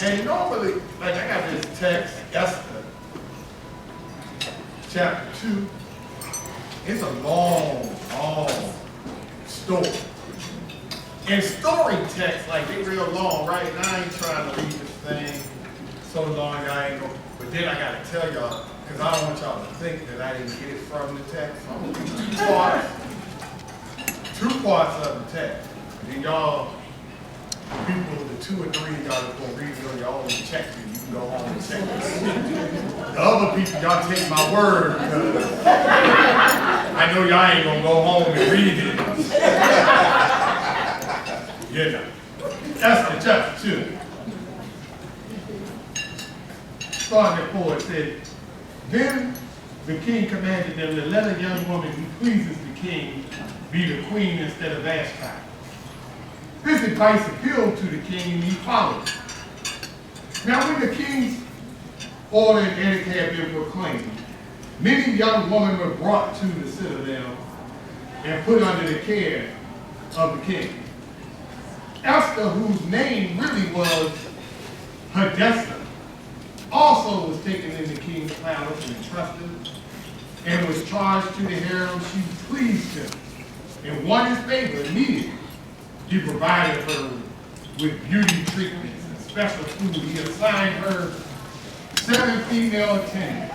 And normally, like I got this text, Esther, chapter 2. It's a long story. And story text, like they real long, right? And I ain't trying to read this thing so long I ain't gonna, but then I gotta tell y'all, because I don't want y'all to think that I didn't get it from the text. I'm gonna do two parts of the text. And then y'all, people, the 2 or 3 y'all just gonna read it on your own and check it. You can go home and check it. The other people, y'all take my word because I know y'all ain't gonna go home and read it. You know. Esther chapter 2. Starting at 4, it said, then the king commanded them to let a young woman who pleases the king be the queen instead of Vashti. This advice appealed to the king and he followed. Now when the king's order and edict had been proclaimed, many young women were brought to the citadel and put under the care of the king. Esther, whose name really was Hadassah, also was taken in the king's palace and entrusted and was charged to the harem. She pleased him and won his favor immediately. He provided her with beauty treatments and special food. He assigned her 7 female attendants,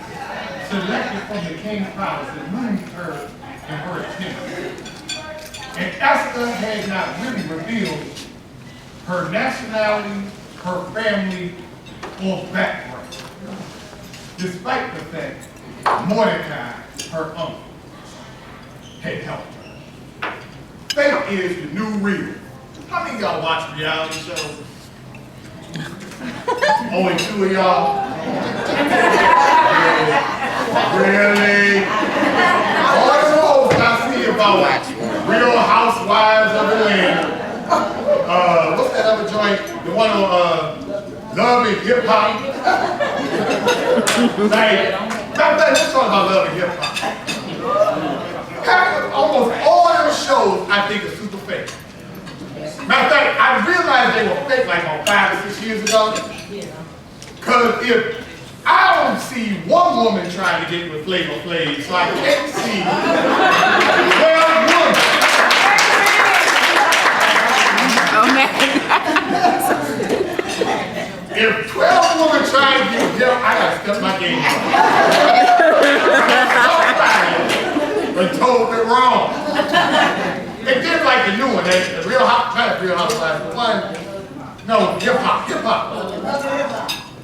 selected from the king's palace, and moved her in her attendance. And Esther had not really revealed her nationality, her family, or background, despite the fact Mordecai, her uncle, had helped her. Faith is the new real. How many of y'all watch reality shows? Only 2 of y'all? Really? All the shows I see about Real Housewives of Atlanta. What's that other joint? The one on Love and Hip Hop. Let's talk about Love and Hip Hop. Almost all them shows I think are super fake. Matter of fact, I realized they were fake like on 5 or 6 years ago. Because if I don't see one woman trying to get with Flavor Flav, so I can't see 12 women. If 12 women try to get with him, I gotta step my game up. Somebody told me wrong. They did like the new one, the Real Hot, not Real Housewives, the one, no, hip hop.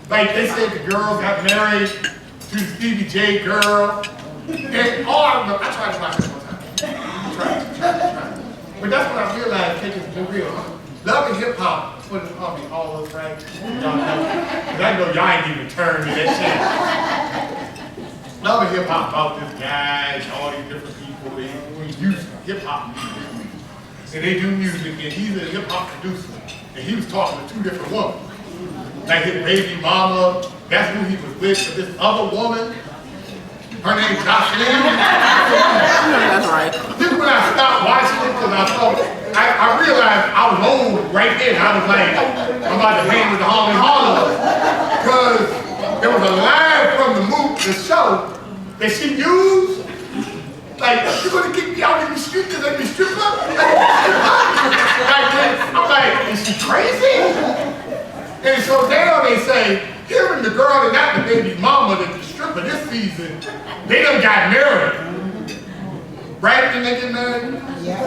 Like they said the girls got married to the Stevie J girl. And all of them, I tried to watch it one time. Tried. But that's what I realized, taking it to real, huh? Love and Hip Hop, put it on me all those right. Y'all know. Because I know y'all ain't even turned to that shit. Love and Hip Hop about this guy and all these different people. They use hip hop music. And they do music, and he's a hip hop producer. And he was talking to 2 different women. Like his baby mama, that's who he was with. But this other woman, her name's Jocelyn. That's right. This is when I stopped watching it because I realized I was old right then. I was like, I'm about to hang with the Harlem Hollow. Because there was a line from the show that she used. Like, you're gonna kick me out in the street because I'm a stripper? I'm like, is she crazy? And so now they say, hearing the girl and not the baby mama that the stripper this season, they done got married. Right? Didn't they get married? Yeah.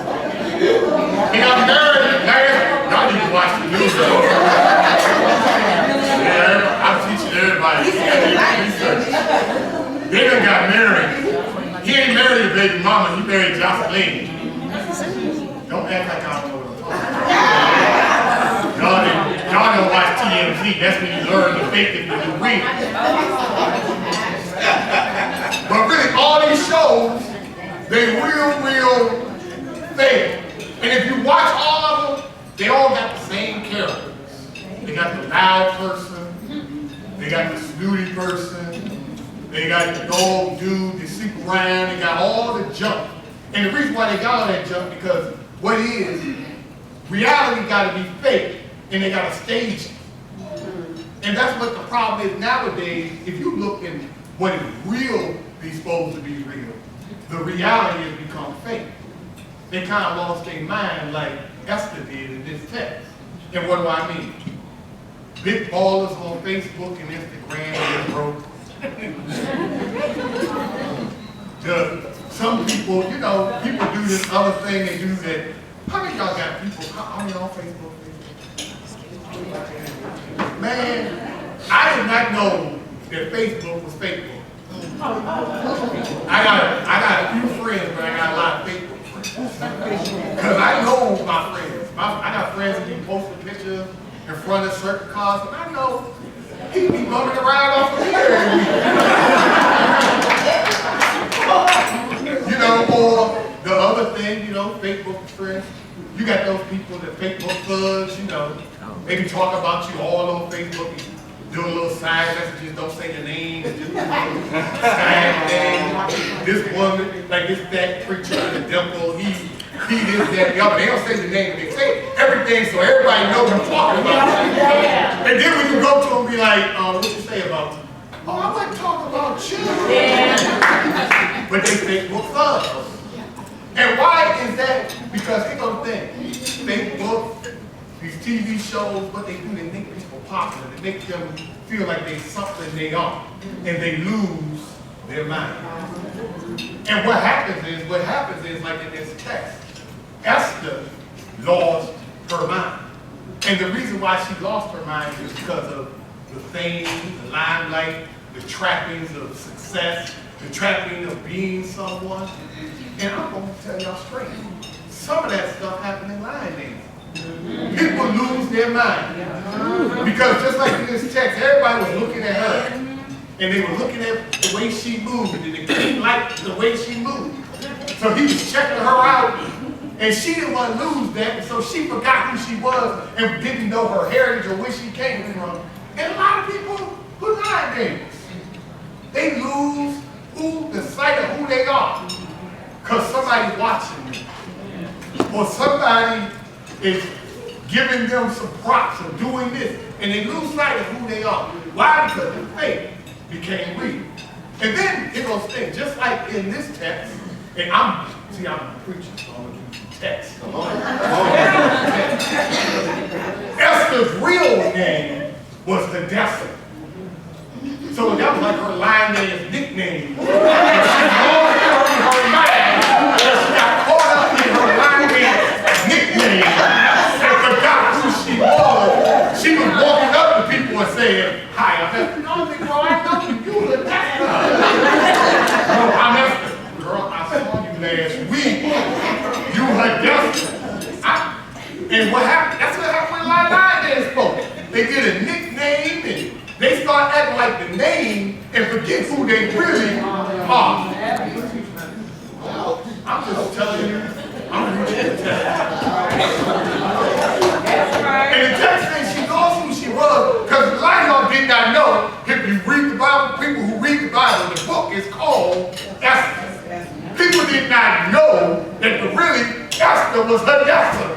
They got married last, y'all need to watch the news. Yeah, I'm teaching everybody. They done got married. He ain't married the baby mama, he married Jocelyn. Don't act like I don't know what I'm talking about. Y'all don't watch TMZ, that's when you learn to fake it and do real. But really, all these shows, they real fake. And if you watch all of them, they all got the same characters. They got the loud person, they got the snooty person, they got the dog dude, they sleep around, they got all the junk. And the reason why they got all that junk, because what it is, reality got to be fake, and they got to stage it. And that's what the problem is nowadays. If you look at what is real, be supposed to be real, the reality has become fake. They kind of lost their mind like Esther did in this text. And what do I mean? Big ballers on Facebook and Instagram are broke. Some people, you know, people do this other thing, they do that. How many of y'all got people, how many on Facebook? Man, I did not know that Facebook was Facebook. I got a few friends, but I got a lot of Facebook friends. Because I know my friends. I got friends that be posting pictures in front of certain cars, and I know he be bumming around off of here. You know, or the other thing, you know, Facebook friends. You got those people that Facebook thugs, you know, they be talking about you all on Facebook, do a little side messages, don't say your name, and just do a little side thing. This woman, like this fat preacher in the dimple, he this, that, the other. They don't say the name, they say everything so everybody knows what I'm talking about. And then when you go to them, be like, what you say about me? Oh, I wasn't talking about you. But they Facebook thugs. And why is that? Because here's the thing. Facebook, these TV shows, what they do, they make people popular. They make them feel like they're something they are. And they lose their mind. And what happens is like in this text, Esther lost her mind. And the reason why she lost her mind is because of the fame, the limelight, the trappings of success, the trapping of being someone. And I'm going to tell y'all straight, some of that stuff happened in line dancing. People lose their mind. Because just like in this text, everybody was looking at her. And they were looking at the way she moved, and the king liked the way she moved. So he was checking her out, and she didn't want to lose that, so she forgot who she was and didn't know her heritage or where she came from. And a lot of people who line dancers, they lose the sight of who they are. Because somebody's watching them. Or somebody is giving them some props or doing this. And they lose sight of who they are. Why? Because the faith became real. And then it goes things, just like in this text, and I'm preaching, so I'm going to do text. Esther's real name was the Desert. So that was like her line name's nickname. She got caught up in her line name's nickname and forgot who she was. She was walking up to people and saying, "Hi, I'm Esther." No, I know you were Esther. No, I'm Esther. Girl, I saw you last week. You were Esther. And what happened? That's what happened with a lot of line names folks. They get a nickname and they start acting like the name and forget who they really are. I'm just telling you, I'm reading the text. And the text says she knows who she was, because a lot of y'all did not know. If you read the Bible, people who read the Bible, the book is called Esther. People did not know that really Esther was her Esther.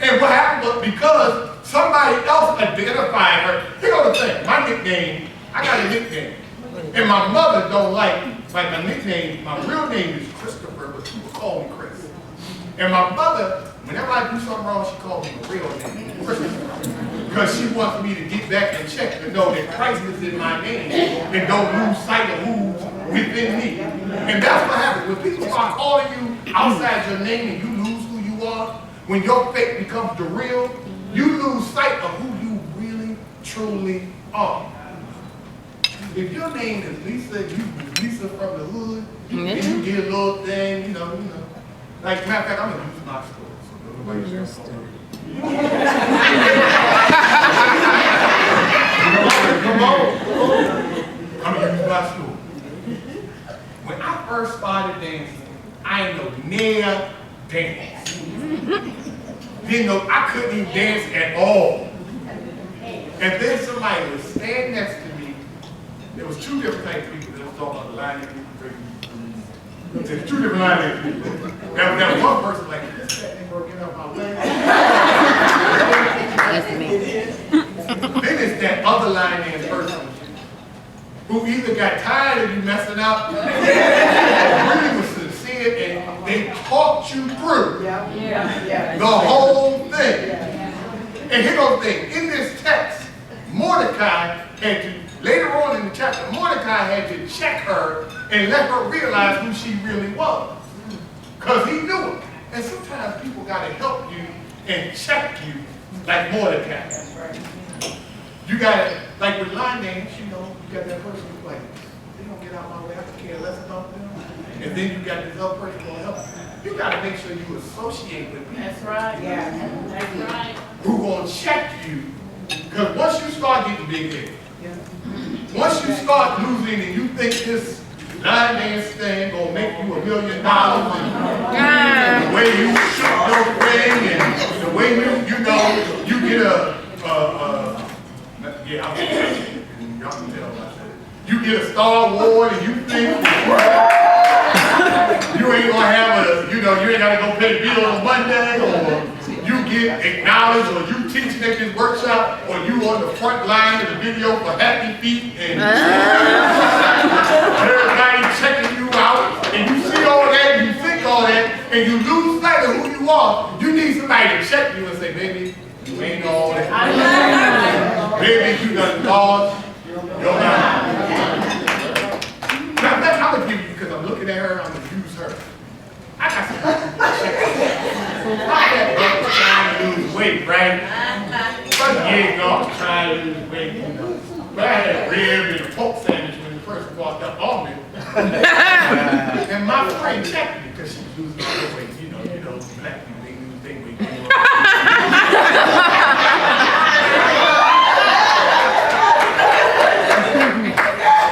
And what happened was because somebody else identified her. Here's the thing, my nickname, I got a nickname. And my mother don't like my nickname, my real name is Christopher, but people call me Chris. And my mother, whenever I do something wrong, she calls me the real name, Christopher. Because she wants me to get back and check to know that Christ is in my name and don't lose sight of who's within me. And that's what happens. When people start calling you outside your name and you lose who you are, when your faith becomes the real, you lose sight of who you really, truly are. If your name is Lisa, you Lisa from the hood, and you get a little thing, you know. Like, matter of fact, I'm going to use my story. So nobody's going to come on. I'm going to use my story. When I first started dancing, I ain't no near dance. Didn't know, I couldn't even dance at all. And then somebody would stand next to me. There was two different types of people that was talking about the line of people. There's two different line of people. There was one person like, this fat nigga get out my way. That's me. Then it's that other line in person who either got tired of you messing up or really was sincere and they talked you through the whole thing. And here goes the thing. In this text, Mordecai had to, later on in the chapter, Mordecai had to check her and let her realize who she really was. Because he knew her. And sometimes people got to help you and check you like Mordecai. You got to, like with line names, you know, you got that person who's like, they don't get out my way, I could care less about them. And then you got this other person going to help you. You got to make sure you associate with people. That's right. Yeah. That's right. Who going to check you. Because once you start getting big-headed, once you start losing and you think this line dance thing gonna make you $1 million and the way you shoot your thing and the way you know, you get y'all can tell what I said. You get a Star Award and you think you ain't gonna have you ain't gotta go pay the bill on Monday, or you get acknowledged, or you teaching at this workshop, or you on the front line of the video for Happy Feet, and everybody checking you out, and you see all that, and you think all that, and you lose sight of who you are. You need somebody to check you and say, baby, you ain't all that. Baby, you done lost your mind. Now, I'm gonna give you, because I'm looking at her, I'm gonna use her. I got some trying to lose weight, right? Some years ago, I was trying to lose weight, you know. But I had a rib and a pork sandwich when the person walked up on me. And my friend checked me because she was losing all the weight. You know, black people, they lose their weight.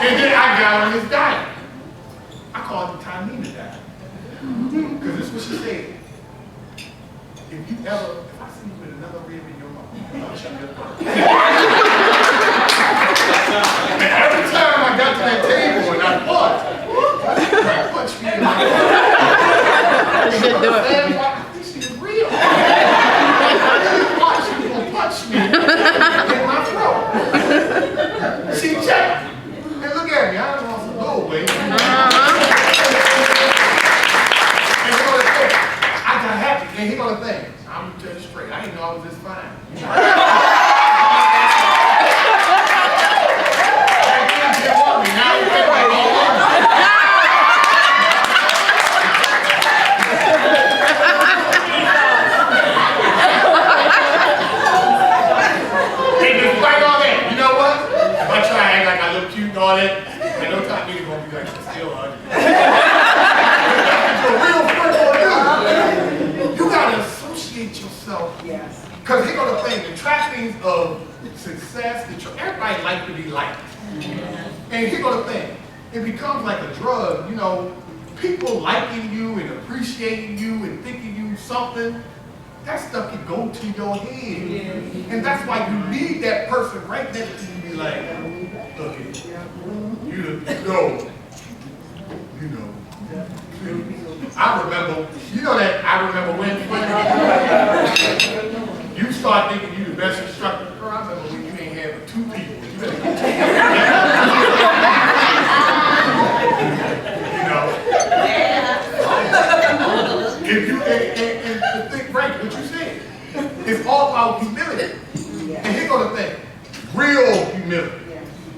And then I got on this diet. I called it Tamina diet. Because that's what she said. If I see you with another rib in your mouth, I'll shut your mouth. And every time I got to that table and I punched me in my mouth. I think she was real. She was going to punch me in my throat. She checked me. And look at me, I don't want some low weight. I got happy, and here go the thing. I'm gonna tell you straight. I didn't know I was this fine. And despite all that, you know what? If I try to act like I look cute and all that, and no time niggas gonna be like, still ugly. You gotta associate yourself. Yes. Because here go the thing, the trappings of success, everybody like to be liked. And here go the thing, it becomes like a drug, you know, people liking you and appreciating you and thinking you something, that stuff can go to your head. Yeah. And that's why you need that person right next to you to be like, look at you know. I remember when you start thinking you the best instructor. Girl, I remember when you ain't had but 2 people. You better go take if you and think right, what you said. It's all about humility. And here go the thing. Real humility.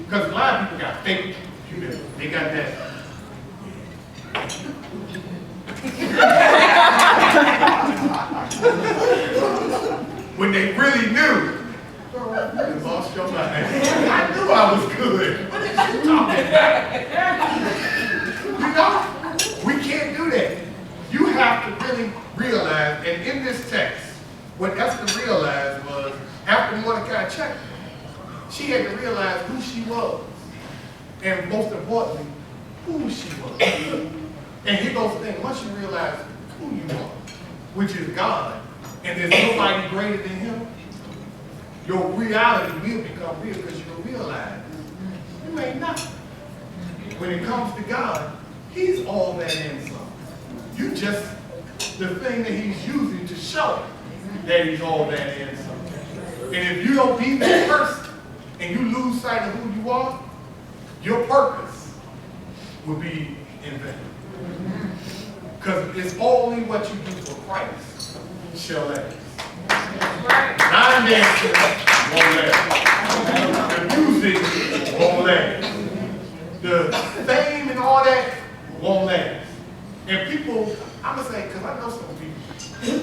Because a lot of people got fake humility. They got that. When they really knew, you lost your mind. I knew I was good. What are you talking about? You know, we can't do that. You have to really realize, and in this text, what Esther realized was, after Mordecai checked her, she had to realize who she was. And most importantly, who she was. And here goes the thing, once you realize who you are, which is God, and there's nobody greater than him, your reality will become real because you'll realize you ain't nothing. When it comes to God, he's all that and some. You just the thing that he's using to show that he's all that and some. And if you don't be that person, and you lose sight of who you are, your purpose will be in vain. Because it's only what you do for Christ shall last. Line dancing won't last. The music won't last. The fame and all that won't last. And people, I'm going to say, because I know some people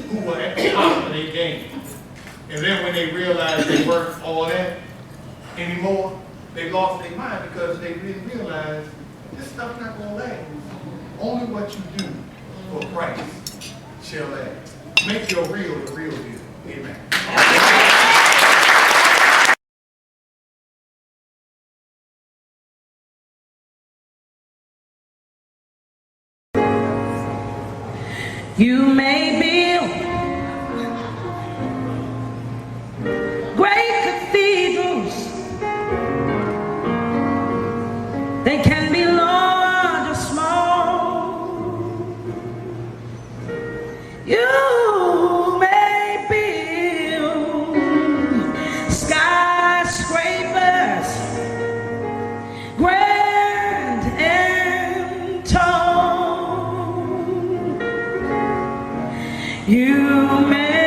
who were at the top of their game. And then when they realized they weren't all that anymore, they lost their mind because they didn't realize this stuff not going to last. Only what you do for Christ shall last. Make your real the real deal. Amen. You may build great cathedrals. They can be large or small. You may build skyscrapers, grand and tall. You may